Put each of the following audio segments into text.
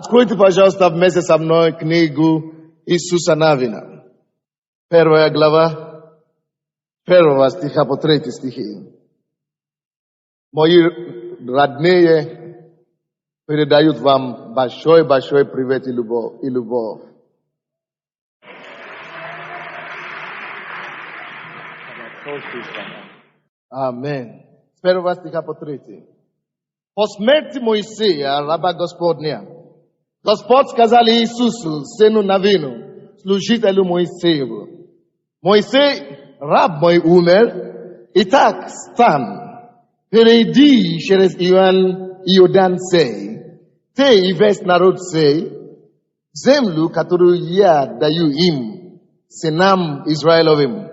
Откройте, пожалуйста, вместе со мной книгу Иисуса Навина. 1 глава, 1 стиха по 3 стихи. Мои родные передают вам большой-большой привет и любовь. Аминь. С 1 стиха по 3. По смерти Моисея, раба Господня, Господь сказал Иисусу, сыну Навину, служителю Моисееву: Моисей, раб мой, умер, итак, встань, перейди через Иордан сей, ты и весь народ сей, землю, которую я даю им, сынам Израилевым.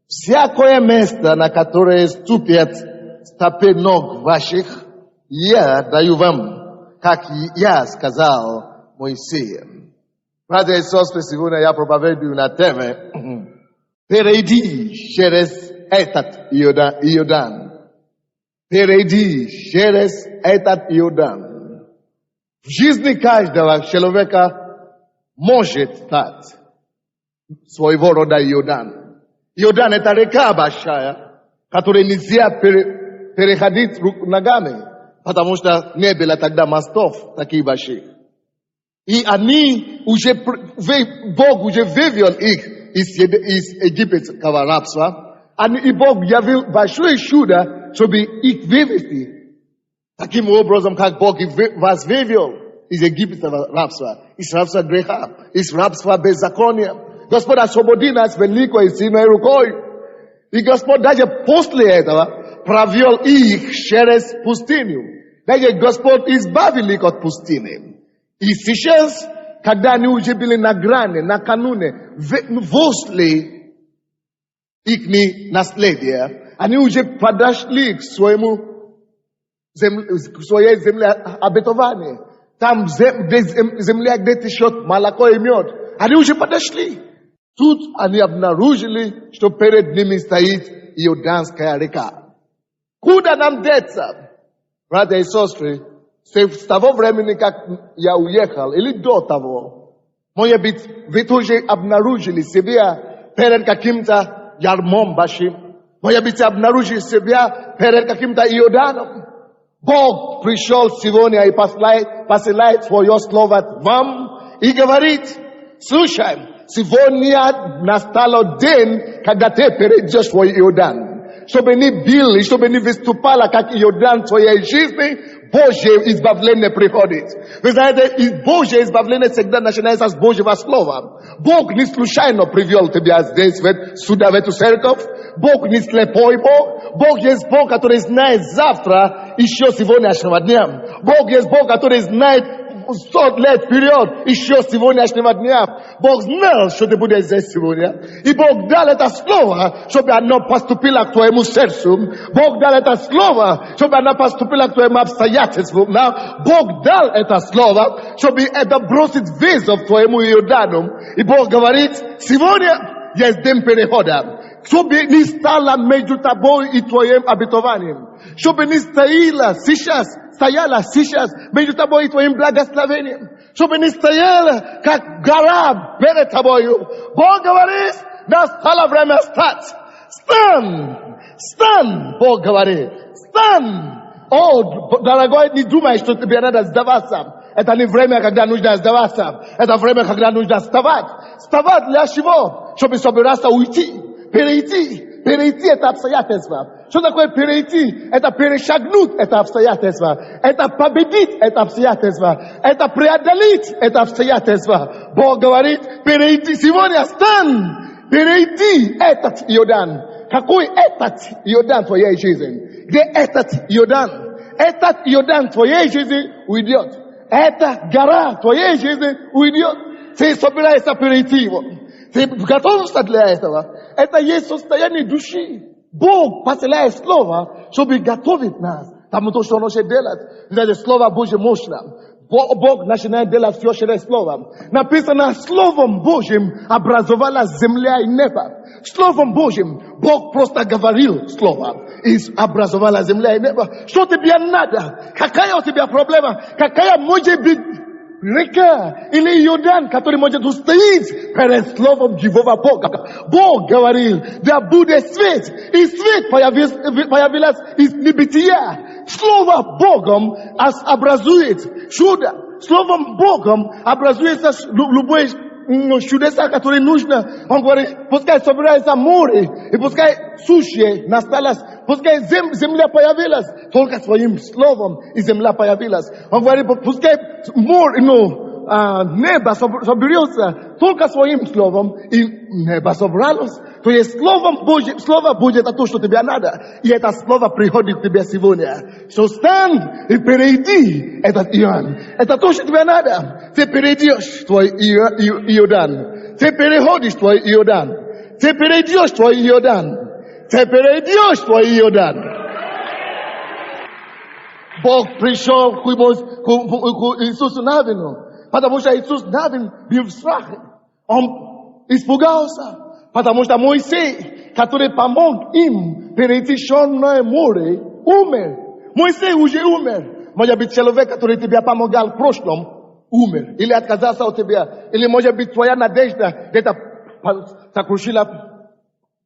Всякое место, на которое ступят стопы ног ваших, я даю вам, как я сказал Моисею. Братья и сестры, сегодня я проповедую на тему «Перейди через этот Иордан». Перейди через этот Иордан. В жизни каждого человека может стать своего рода Иордан. Иордан — это река большая, которую нельзя переходить ногами, потому что не было тогда мостов таких больших. И они уже, Бог уже вывел их из египетского рабства, и Бог явил большое чудо, чтобы их вывести. Таким образом, как Бог вас вывел из египетского рабства, из рабства греха, из рабства беззакония. Господь освободил нас великой и сильной рукой. И Господь даже после этого провел их через пустыню. Даже Господь избавил их от пустыни. И сейчас, когда они уже были на грани, накануне, возле их наследия, они уже подошли к своей земле обетования. Там земля, где течет молоко и мед. Они уже подошли. Тут они обнаружили, что перед ними стоит Иорданская река. Куда нам деться? Братья и сестры, с того времени, как я уехал, или до того, может быть, вы тоже обнаружили себя перед каким-то ярмом большим. Может быть, обнаружили себя перед каким-то Иорданом. Бог пришел сегодня и посылает свое слово вам и говорит: слушай, сегодня настал день, когда ты перейдешь свой Иордан. Чтобы не бил, чтобы не выступала, как Иордан в своей жизни, Божье избавление приходит. Вы знаете, Божье избавление всегда начинается с Божьего слова. Бог не случайно привел тебя здесь, сюда, в эту церковь. Бог не слепой Бог. Бог есть Бог, который знает завтра, еще сегодняшнего дня. Бог есть Бог, который знает 100 лет вперед, еще сегодняшнего дня. Бог знал, что ты будешь здесь сегодня. И Бог дал это слово, чтобы оно поступило к твоему сердцу. Бог дал это слово, чтобы оно поступило к твоему обстоятельству. Бог дал это слово, чтобы это бросить вызов твоему Иордану. И Бог говорит: сегодня есть день перехода. Чтобы не стало между тобой и твоим обетованием. Чтобы не стояла сейчас между тобой и твоим благословением. Чтобы не стояла, как гора перед тобою. Бог говорит: настало время встать. Стань, Бог говорит. Стань. О, дорогой, не думай, что тебе надо сдаваться. Это не время, когда нужно сдаваться. Это время, когда нужно вставать. Вставать для чего? Чтобы собираться уйти. Перейти это обстоятельство. Что такое перейти? Это перешагнуть это обстоятельство. Это победить это обстоятельство. Это преодолеть это обстоятельство. Бог говорит: перейти. Сегодня стань. Перейди этот Иордан. Какой этот Иордан в твоей жизни? Где этот Иордан? Этот Иордан в твоей жизни уйдет. Эта гора в твоей жизни уйдет. Ты собираешься перейти его. Ты готовишься для этого. Это есть состояние души. Бог посылает слово, чтобы готовить нас к тому, что Он хочет делать. Значит, слово Божье мощно. Бог начинает делать все через слово. Написано: Словом Божьим образовалась земля и небо. Словом Божьим Бог просто говорил слово, и образовалась земля и небо. Что тебе надо? Какая у тебя проблема? Какая может быть река или Иордан, который может устоять перед словом Живого Бога. Бог говорил, да будет свет, и свет появилось из небытия. Слово Богом образует чудо. Словом Богом образуется любое чудеса, которые нужно. Он говорит, пускай собирается море, и пускай суши насталось, пускай земля появилась, только своим словом и земля появилась. Он говорит, пускай море, небо соберется, только своим словом, и небо собралось. То есть слово Божье это то, что тебе надо, и это слово приходит к тебе сегодня. Что стань и перейди этот Иоанн. Это то, что тебе надо. Ты перейдешь твой Иордан. Ты переходишь твой Иордан. Ты перейдешь твой Иордан. Ты перейдешь твой Иордан. Бог пришел к Иисусу Навину, потому что Иисус Навин был в страхе. Он испугался, потому что Моисей, который помог им перейти Черное море, умер. Моисей уже умер. Может быть, человек, который тебе помогал в прошлом, умер. Или отказался от тебя. Или, может быть, твоя надежда где-то сокрушила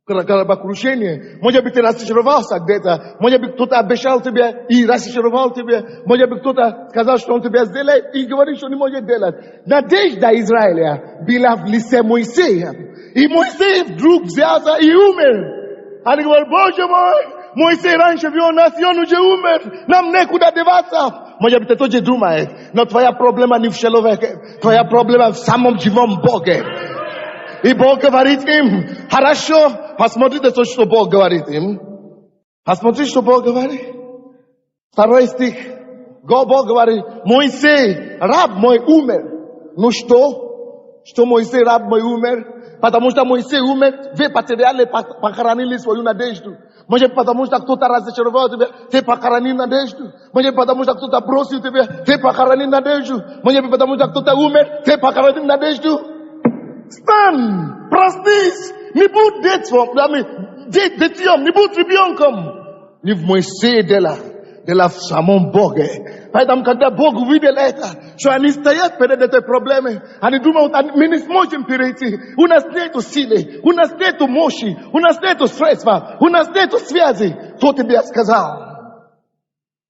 кораблекрушение. Может быть, ты разочаровался где-то. Может быть, кто-то обещал тебе и разочаровал тебя. Может быть, кто-то сказал, что он тебя сделает, и говорит, что не может делать. Надежда Израиля была в лице Моисея. И Моисей вдруг взялся и умер. Они говорят, Боже мой, Моисей раньше вел нас, и он уже умер. Нам некуда деваться. Может быть, ты тоже думаешь, но твоя проблема не в человеке. Твоя проблема в самом живом Боге. И Бог говорит им, хорошо, посмотрите, что Бог говорит им. Посмотрите, что Бог говорит. 2 стих. Бог говорит, Моисей, раб мой умер. Ну что? Что Моисей, раб мой умер? Потому что Моисей умер, вы потеряли, похоронили свою надежду. Может, потому что кто-то разочаровал тебя, ты похоронил надежду. Может, потому что кто-то бросил тебя, ты похоронил надежду. Может, потому что кто-то умер, ты похоронил надежду. Стань, проснись, не будь детем, не будь ребенком. Не в Моисее дело в самом Боге. Поэтому, когда Бог увидел это, что они стоят перед этой проблемой, они думают, мы не сможем перейти. У нас нету силы, у нас нету мощи, у нас нету средства, у нас нету связи. Кто тебе сказал?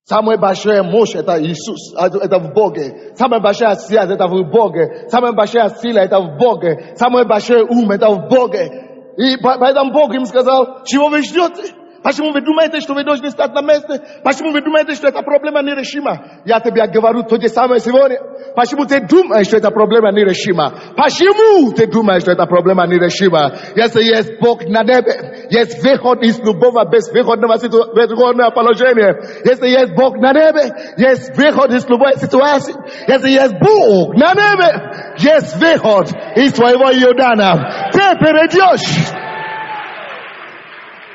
Самая большая мощь это Иисус, это в Боге. Самая большая связь это в Боге. Самая большая сила это в Боге. Самый большой ум это в Боге. И поэтому Бог им сказал, чего вы ждете? Почему вы думаете, что вы должны стать на месте? Почему вы думаете, что эта проблема нерешима? Я тебе говорю то же самое сегодня. Почему ты думаешь, что эта проблема нерешима? Почему ты думаешь, что эта проблема нерешима? Если есть Бог на небе, есть выход из любого безвыходного положения. Если есть Бог на небе, есть выход из любой ситуации. Если есть Бог на небе, есть выход из твоего Иордана. Ты перейдешь.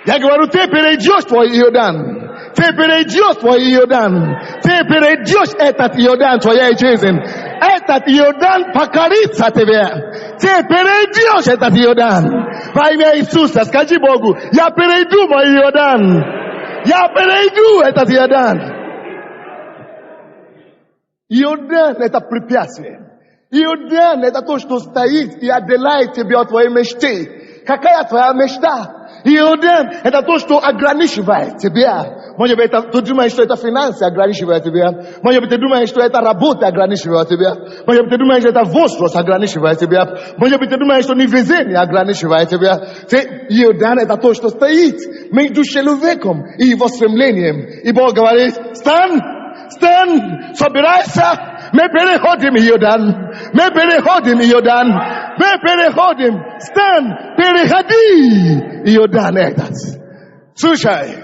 Я говорю, ты перейдешь твой Иордан. Ты перейдешь твой Иордан. Ты перейдешь этот Иордан твоей жизни. Этот Иордан покорится тебе. Ты перейдешь этот Иордан. Во имя Иисуса скажи Богу, я перейду мой Иордан. Я перейду этот Иордан. Иордан это препятствие. Иордан это то, что стоит и отделяет тебя от твоей мечты. Какая твоя мечта? Иордан – это то, что ограничивает тебя. Может быть, ты думаешь, что это финансы ограничивает тебя. Может быть, ты думаешь, что это работа ограничивает тебя. Может быть, ты думаешь, что это возраст ограничивает тебя. Может быть, ты думаешь, что невезение ограничивает тебя. Иордан – это то, что стоит между человеком и его стремлением. И Бог говорит, стань, собирайся. Мы переходим Иордан. Мы переходим Иордан. Мы переходим. Стань, переходи Иордан этот. Слушай,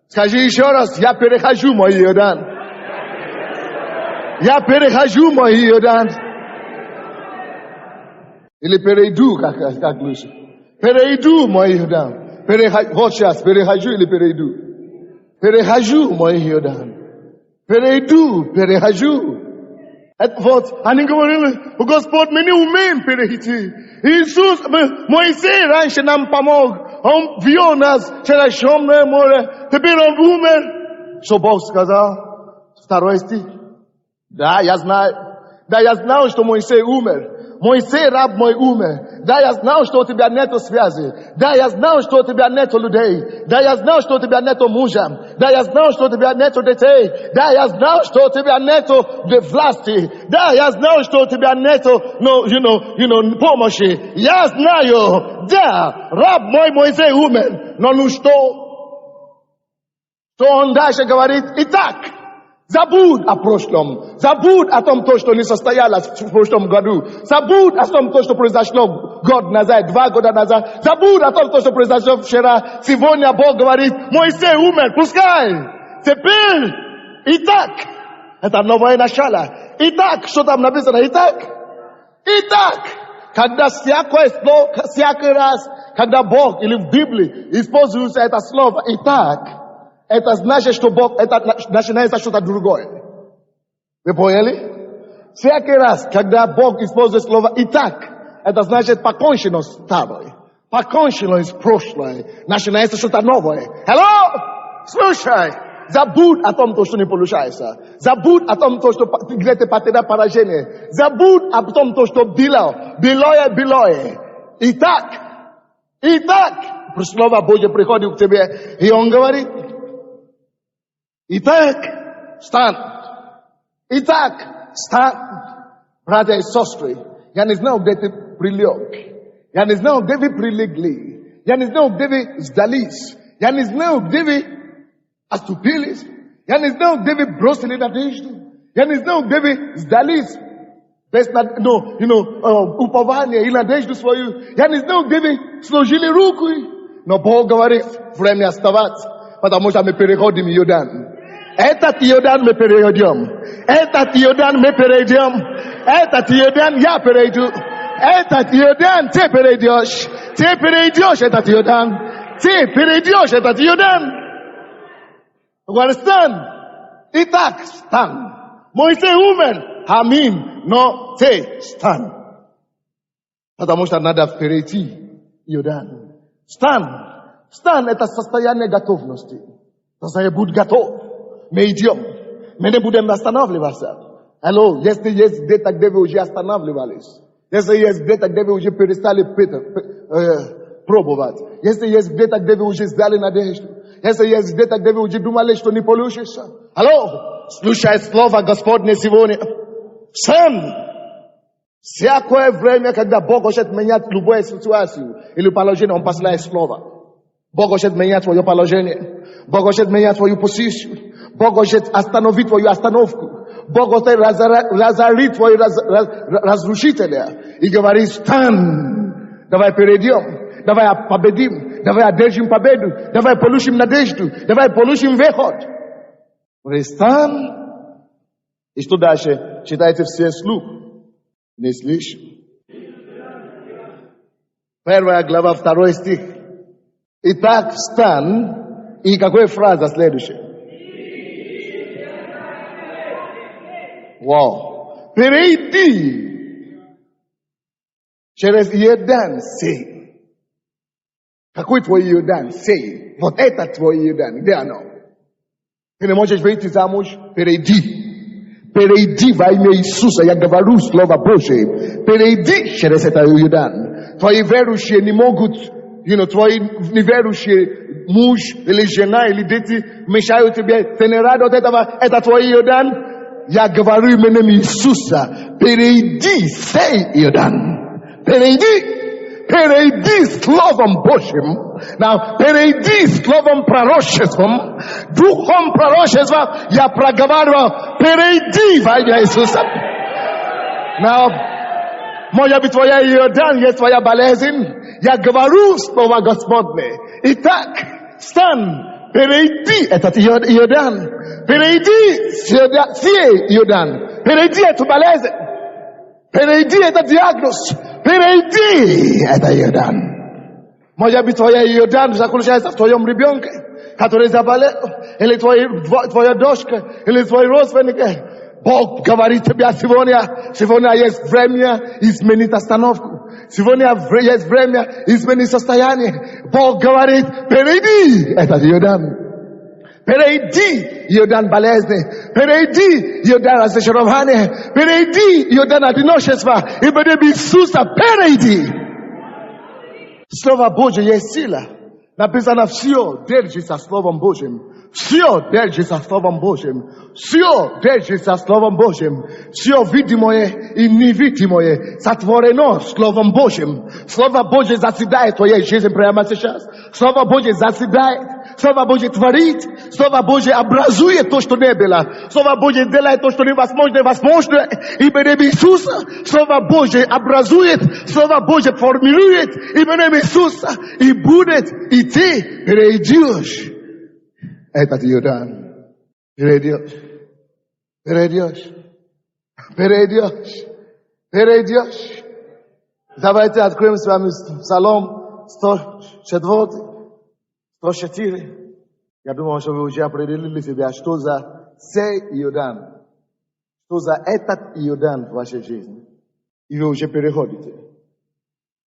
скажи еще раз, я перехожу мой Иордан. Я перехожу мой Иордан. Или перейду, как лучше. Перейду мой Иордан. Вот сейчас, перехожу или перейду? Перехожу мой Иордан. Перехожу. Вот, они говорили, Господь, мы не умеем перейти. Иисус, Моисей раньше нам помог. Он вел нас через Черное море. Теперь он умер. Что Бог сказал? 2 стих. Да, я знаю. Да я знал, что Моисей умер. Моисей раб мой умер. Да я знал, что у тебя нету связи. Да я знал, что у тебя нету людей. Да я знал, что у тебя нету мужа. Да я знал, что у тебя нету детей. Да я знал, что у тебя нету власти. Да я знал, что у тебя нету, помощи. Я знаю, да, раб мой Моисей умер. Но ну что? Что он дальше говорит? Итак, забудь о прошлом. Забудь о том, что не состоялось в прошлом году. Забудь о том, что произошло год назад, 2 года назад. Забудь о том, что произошло вчера. Сегодня Бог говорит, Моисей умер, пускай. Теперь, итак, это новое начало. Итак, что там написано? Итак, когда всякий раз, когда Бог или в Библии используется это слово «итак», это значит, что Бог, это начинается что-то другое. Вы поняли? Всякий раз, когда Бог использует слово «итак», это значит покончено с тобой. Покончено с прошлым. Начинается что-то новое. Hello? Слушай. Забудь о том, что не получается. Забудь о том, что где ты потерял поражение. Забудь о том, что было. Итак, Слово Божье приходит к тебе, и Он говорит, итак, встань. Братья и сестры, я не знаю, где ты прилег. Я не знаю, где вы прилегли. Я не знаю, где вы сдались. Я не знаю, где вы оступились. Я не знаю, где вы бросили надежду. Я не знаю, где вы сдались без упования и надежду свою. Я не знаю, где вы сложили руку. Но Бог говорит, время оставаться, потому что мы переходим Иордан. Этот Иордан мы перейдем. Этот Иордан мы перейдем. Этот Иордан я перейду. Этот Иордан ты перейдешь. Ты перейдешь этот Иордан. Ты перейдешь этот Иордан. You understand? Итак, стань. Моисей умер. Аминь. Но ты стань. Потому что надо перейти Иордан. Стань это состояние готовности. Тогда будь готов. Мы идем. Мы не будем останавливаться. Алло, если есть где-то, где вы уже останавливались. Если есть где-то, где вы уже перестали пробовать. Если есть где-то, где вы уже сдали надежду. Если есть где-то, где вы уже думали, что не получится. Алло, слушай слово Господне сегодня. Сам. Всякое время, когда Бог хочет менять любую ситуацию или положение, Он посылает слово. Бог хочет менять твое положение. Бог хочет менять твою позицию. Бог хочет остановить твою остановку. Бог хочет разорить твои разрушителя. И говорит, стань. Давай перейдем. Давай победим. Давай одержим победу. Давай получим надежду. Давай получим выход. Стань. И что дальше? Читайте все вслух. Не слышим. 1 глава, 2 стих. Итак, встань. И какая фраза следующая? Вау. Перейди через Иордан сей. Какой твой Иордан сей? Вот это твой Иордан. Где оно? Ты не можешь выйти замуж? Перейди. Перейди во имя Иисуса. Я говорю Слово Божие. Перейди через это Иордан. Твои верующие не могут, твои неверующие муж или жена или дети мешают тебе. Ты не рад от этого? Это твой Иордан? Я говорю именем Иисуса. Перейди сей Иордан. Перейди Словом Божьим. Перейди Словом пророчеством. Духом пророчества я проговаривал. Перейди во имя Иисуса. Может быть, твоя Иордан есть твоя болезнь. Я говорю Слово Господне. Итак, стань. Перейди этот Иордан. Перейди сей Иордан. Перейди эту болезнь. Перейди этот диагноз. Перейди это Иордан. Может быть, твоя Иордан заключается в твоем ребенке, который заболел, или твоя дочка, или твой родственник. Бог говорит тебе сегодня есть время изменить остановку. Сегодня есть время изменить состояние. Бог говорит, перейди этот Иордан. Перейди Йордан болезни, перейди Йордан разочарования, перейди Йордан одиночества, и во имя Иисуса перейди. Слово Божье есть сила. Написано, все держится Словом Божьим. Все держится Словом Божьим. Все держится Словом Божьим. Все видимое и невидимое сотворено Словом Божьим. Слово Божье заседает в твоей жизни прямо сейчас. Слово Божье заседает. Слово Божье творит. Слово Божье образует то, что не было. Слово Божье делает то, что невозможно, возможно. Именем Иисуса. Слово Божье образует. Слово Божье формирует. Именем Иисуса. И будет, и ты перейдешь этот Йордан. Перейдешь. Перейдешь. Перейдешь. Перейдешь. Давайте откроем с вами Псалом 104. 104. Я думаю, что вы уже определили себя, что за сей Йордан. Что за этот Йордан в вашей жизни. И вы уже переходите.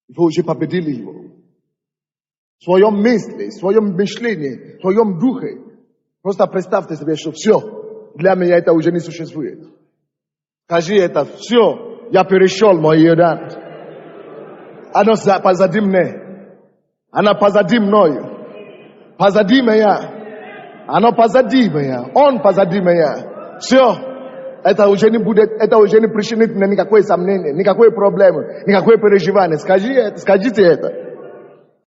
Вы уже победили его. В своем мысли, в своем мышлении, в своем духе. Просто представьте себе, что все, для меня это уже не существует. Скажи это, все, я перешел мой Йордан. Оно позади меня. Оно позади мною. Позади меня. Оно позади меня. Он позади меня. Все. Это уже не будет, это уже не причинит мне никакое сомнение, никакой проблемы, никакое переживание. Скажите это.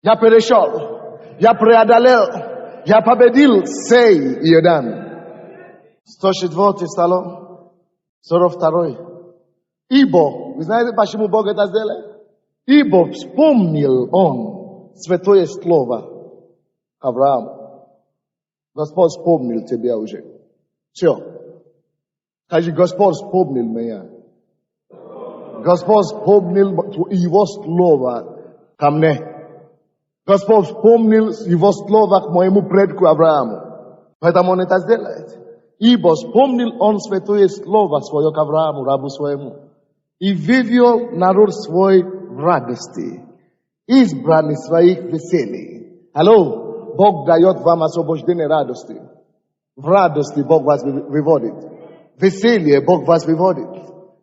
Я перешел. Я преодолел. Я победил сей Йордан. 104 Псалом, 42. Ибо, вы знаете, почему Бог это сделал? Ибо вспомнил Он святое слово Аврааму. Господь вспомнил тебя уже. Все. Скажи, Господь вспомнил меня. Господь вспомнил Его слово ко мне. Господь вспомнил Его слово к моему предку Аврааму. Поэтому Он это сделает. Ибо вспомнил Он святое слово свое к Аврааму, рабу своему. И вывел народ свой в радости. Избранных своих веселий. Алло, Бог дает вам освобождение радости. В радости Бог вас выводит. Веселье Бог вас выводит.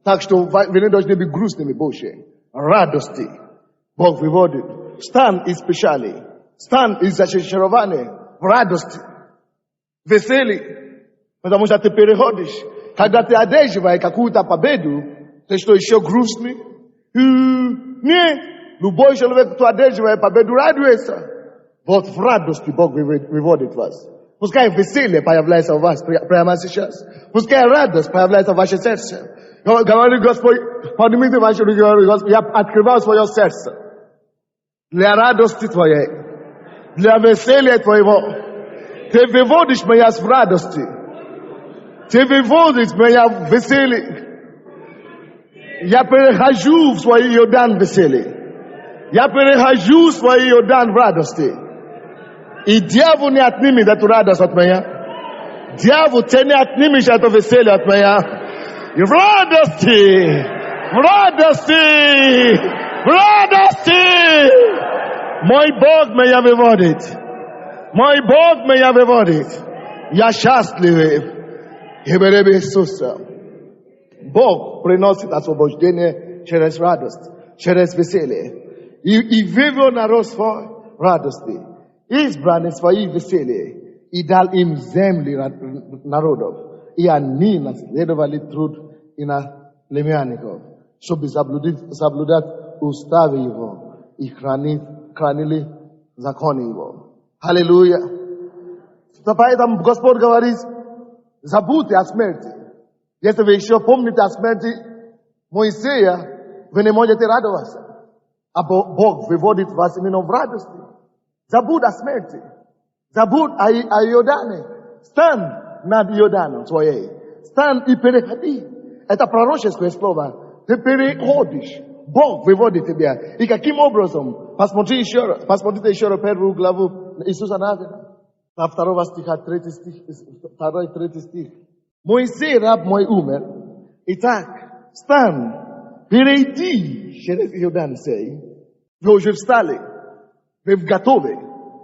Так что вы не должны быть грустными больше. Радости Бог выводит. Стан из печали, стан из разочарования, в радости, веселье, потому что ты переходишь. Когда ты одерживаешь какую-то победу, ты что, еще грустный? Нет, любой человек, кто одерживает победу, радуется. Вот в радости Бог выводит вас. Пускай веселье появляется у вас прямо сейчас. Пускай радость появляется в вашем сердце. Говорит Господь, поднимите ваши руки, говорит Господь, я открываю свое сердце. Для радости твоей, для веселья твоего. Ты выводишь меня в радости. Ты выводишь меня в веселье. Я перехожу в свой Йордан веселья. Я перехожу в свой Йордан в радости. И дьявол не отнимет эту радость от меня. Дьявол, ты не отнимешь это веселье от меня. И в радости, в радости, в радости. Мой Бог меня выводит. Мой Бог меня выводит. Я счастливый. Именем Иисуса. Бог приносит освобождение через радость, через веселье. И вывел народ свой радости. Избранные свои веселье. И дал им земли народов. И они наследовали труд и на племянников, чтобы соблюдать уставы его и хранили законы его. Аллилуйя. Поэтому Господь говорит, забудьте о смерти. Если вы еще помните о смерти Моисея, вы не можете радоваться. А Бог выводит вас именно в радости. Забудь о смерти. Забудь о Йордане. Стань над Йорданом своей. Стань и переходи. Это пророческое слово. Ты переходишь. Бог выводит тебя. И каким образом? Посмотрите еще раз первую главу Иисуса Навина. Со 2 стиха, 3 стих, 2-3 стих. Моисей, раб мой, умер. Итак, встань, перейди через Йордан сей. Вы уже встали. Вы готовы,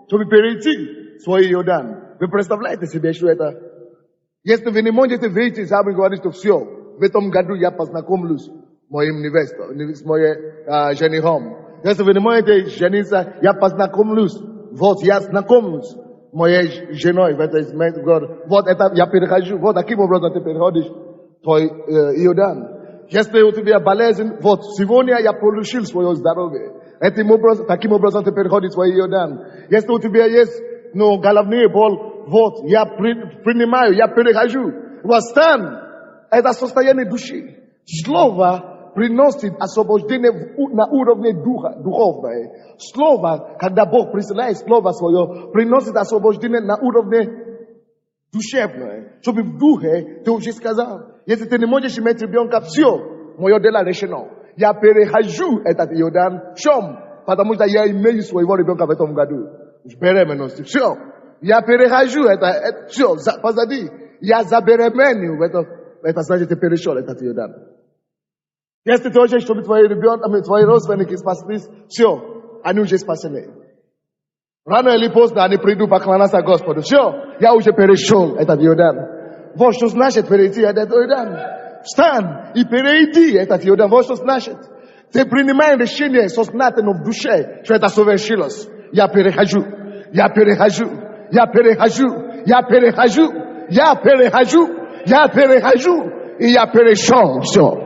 чтобы перейти свой Йордан. Вы представляете себе, что это? Если вы не можете выйти, сами говорите, что все, в этом году я познакомлюсь с моим невестой, с моим женихом. Если вы не можете жениться, я познакомлюсь. Вот я знакомлюсь с моей женой в этот год. Вот это я перехожу. Вот таким образом ты переходишь твой Иордан. Если у тебя болезнь, вот сегодня я получил свое здоровье. Таким образом ты переходишь свой Иордан. Если у тебя есть головная боль, вот я принимаю, я перехожу. Восстань. Это состояние души. Слово приносит освобождение на уровне духовного. Слово, когда Бог присылает слово свое, приносит освобождение на уровне душевного. Чтобы в духе ты уже сказал. Если ты не можешь иметь ребенка, все, мое дело решено. Я перехожу этот Иордан, чем? Потому что я имею своего ребенка в этом году. Беременности, все. Я перехожу, это все, позади. Я забеременю, это значит, ты перешел этот Иордан. Если ты хочешь, чтобы твои ребенки, твои родственники спаслись, все, они уже спасены. Рано или поздно они придут поклоняться Господу. Все, я уже перешел этот Иордан. Вот что значит перейти этот Иордан. Встань и перейди этот Иордан. Вот что значит. Ты принимаешь решение сознательно в душе, что это совершилось. Я перехожу, я перехожу, я перехожу, я перехожу, я перехожу, я перехожу, и я перешел. Все.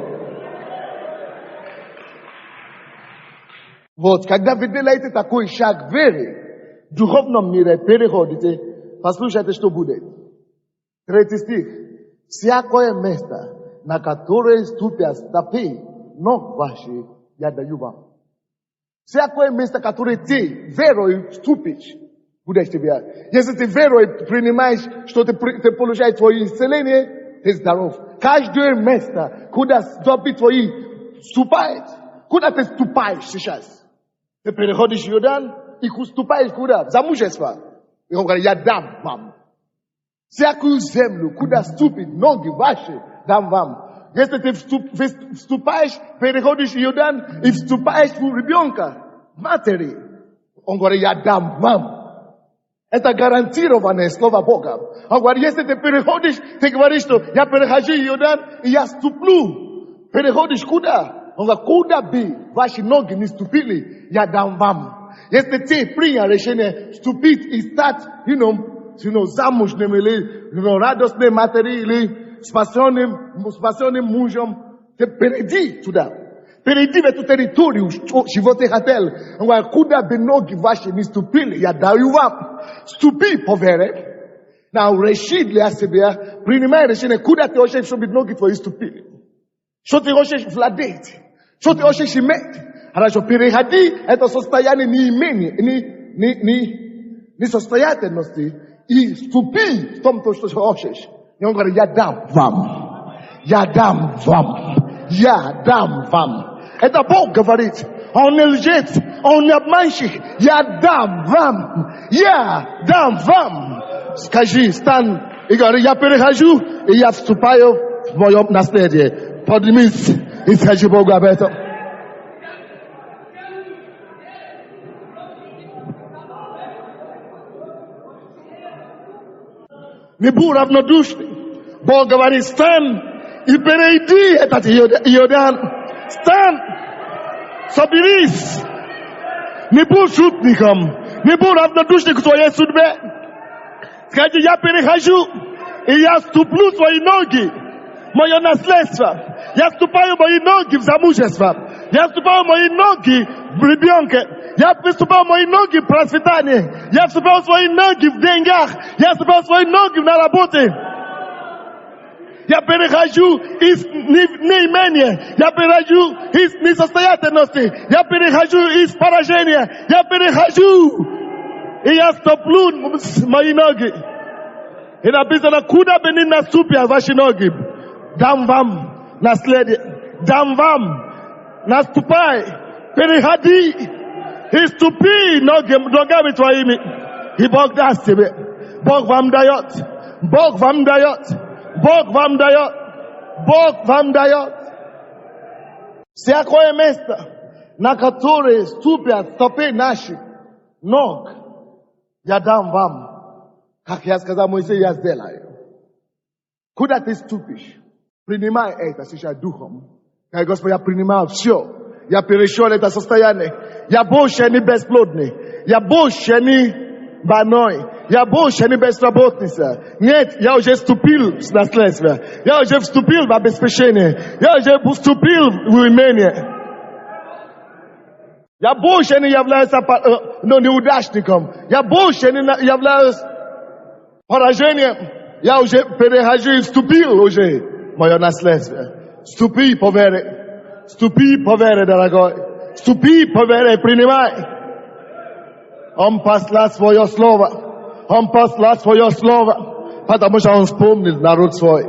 Вот, когда вы делаете такой шаг веры, в духовном мире переходите, послушайте, что будет. 3 стих. Всякое место, на которое ступят стопы ног ваши, я даю вам. Всякое место, которое ты верой ступишь, будешь тебе. Если ты верой принимаешь, что ты получаешь твое исцеление, ты здоров. Каждое место, куда стопы твои ступают, куда ты ступаешь сейчас? Ты переходишь Иордан и ступаешь куда? В замужество. И он говорит, я дам вам. Всякую землю, куда ступит ноги ваши, дам вам. Если ты вступаешь, переходишь Иордан и вступаешь в ребенка, матери, он говорит, я дам вам. Это гарантированное слово Бога. Он говорит, если ты переходишь, ты говоришь, что я перехожу Иордан и я ступлю. Переходишь куда? Он говорит, куда бы ваши ноги не ступили, я дам вам. Если ты принял решение ступить и стать, замужним или радостной матерью или спасенным мужем, ты перейди туда. Перейди в эту территорию, чего ты хотел. Он говорит, куда бы ноги ваши не ступили, я даю вам. Ступи по вере. Реши для себя, принимай решение, куда ты хочешь, чтобы ноги твои ступили. Что ты хочешь владеть? Что ты хочешь иметь? Хорошо, переходи это состояние несостоятельности и ступи в том, что хочешь. И он говорит, я дам вам. Я дам вам. Я дам вам. Это Бог говорит. Он не лжет, он не обманщик. Я дам вам. Я дам вам. Скажи, стань и говори, я перехожу, и я вступаю в мое наследие. Поднимись и скажи Богу об этом. Не будь равнодушный. Бог говорит, стань и перейди этот Иордан. Стань, соберись. Не будь шутником. Не будь равнодушным к твоей судьбе. Скажи, я перехожу, и я ступлю свои ноги. Мое наследство. Я ступаю мои ноги в замужество. Я ступаю мои ноги в ребенке. Я вступаю мои ноги в процветании. Я вступаю свои ноги в деньгах. Я вступаю свои ноги на работе. Я перехожу из неимения. Я перехожу из несостоятельности. Я перехожу из поражения. Я перехожу. И я стоплю мои ноги. И написано, куда бы ни наступят ваши ноги, дам вам наследие. Дам вам. Наступай. Переходи. И ступи ногами твоими. И Бог даст тебе. Бог вам дает. Бог вам дает. Бог вам дает. Бог вам дает. Всякое место, на которое ступят стопы наших ног, я дам вам. Как я сказал Моисею, я сделаю. Куда ты ступишь? Принимай это сейчас духом. Как Господь, я принимаю все. Я перешел это состояние. Я больше не бесплодный. Я больше не больной. Я больше не безработница. Нет, я уже вступил в наследство. Я уже вступил в обеспечение. Я уже вступил в имение. Я больше не являюсь неудачником. Я больше не являюсь поражением. Я уже перехожу и вступил уже в мое наследство. Вступи по вере. Вступи по вере, дорогой. Вступи по вере, принимай. Он послал свое слово. Он послал свое слово, потому что он вспомнил народ свой.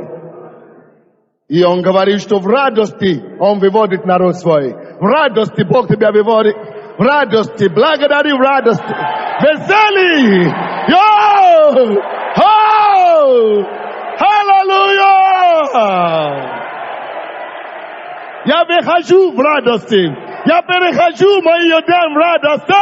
И он говорит, что в радости он выводит народ свой. В радости Бог тебя выводит. В радости, благодари в радости. Весели! Йо! Хо! Аллилуйя! Я выхожу в радости. Я перехожу мой Иордан в радости.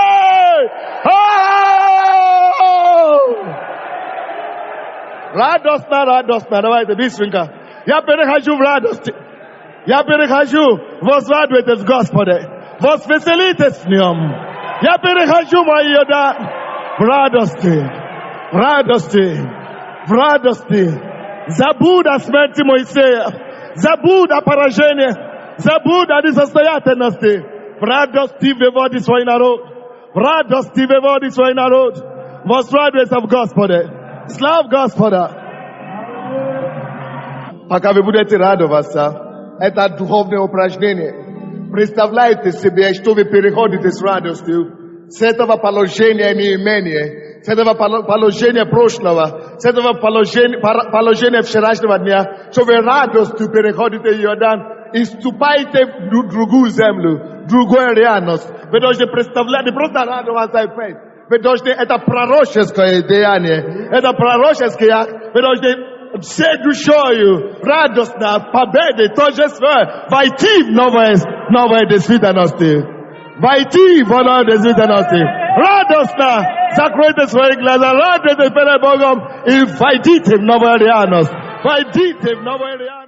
Радостно, радостно. Давайте быстренько. Я перехожу в радости. Я перехожу. Возрадуйтесь, Господи. Возвеселитесь в нем. Я перехожу мой Иордан в радости. В радости. В радости. Забудь о смерти Моисея. Забудь о поражении. Забудь о несостоятельности. В радости выводи свой народ. В радости выводи свой народ. Возрадуйся в Господе. Слава Господа. Пока вы будете радоваться, это духовное упражнение. Представляйте себе, что вы переходите с радостью с этого положения неимения, с этого положения прошлого, с этого положения вчерашнего дня, что вы радостью переходите Иордан и ступаете в другую землю, другой реальность. Вы должны представлять, не просто радоваться и петь. Вы должны, это пророческое деяние, это пророческий акт. Вы должны всей душою, радостно, победы, торжество, войти в новые действительности. Войти в новые действительности. Радостно, закройте свои глаза, радуйтесь перед Богом и войдите в новую реальность. Войдите в новую реальность.